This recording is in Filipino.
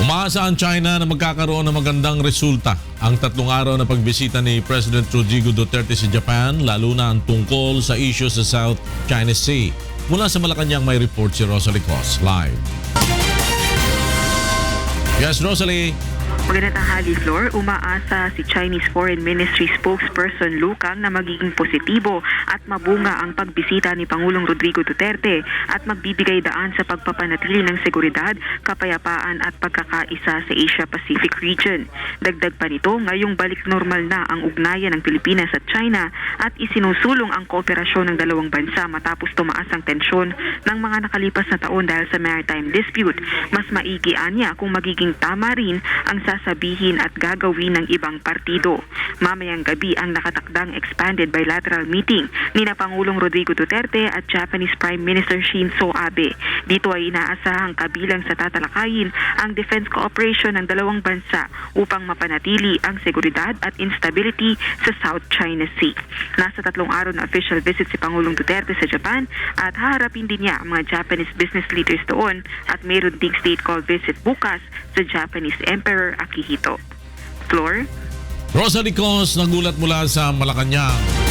Umaasa ang China na magkakaroon ng magandang resulta ang 3 araw na pagbisita ni President Rodrigo Duterte sa Japan, lalo na ang tungkol sa issue sa South China Sea. Mula sa Malacanang may report si Rosalie Cos live. Yes, Rosalie. Magandang tanghali, Flor. Umaasa si Chinese Foreign Ministry spokesperson Lu Kang na magiging positibo at mabunga ang pagbisita ni Pangulong Rodrigo Duterte at magbibigay daan sa pagpapanatili ng seguridad, kapayapaan at pagkakaisa sa Asia-Pacific region. Dagdag pa nito, ngayong balik normal na ang ugnayan ng Pilipinas at China at isinusulong ang kooperasyon ng dalawang bansa matapos tumaas ang tensyon ng mga nakalipas na taon dahil sa maritime dispute. Mas maigi anya kung magiging tama rin ang sasabihin at gagawin ng ibang partido. Mamayang gabi ang nakatakdang expanded bilateral meeting ni na Pangulong Rodrigo Duterte at Japanese Prime Minister Shinzo Abe. Dito ay inaasahang kabilang sa tatalakayin ang defense cooperation ng dalawang bansa upang mapanatili ang seguridad at instability sa South China Sea. Nasa 3 araw na official visit si Pangulong Duterte sa Japan at haharapin din niya ang mga Japanese business leaders doon at mayroon ding state call visit bukas sa Japanese Emperor Akihito. Floor? Rosalie Cos, nagulat mula sa Malacanang.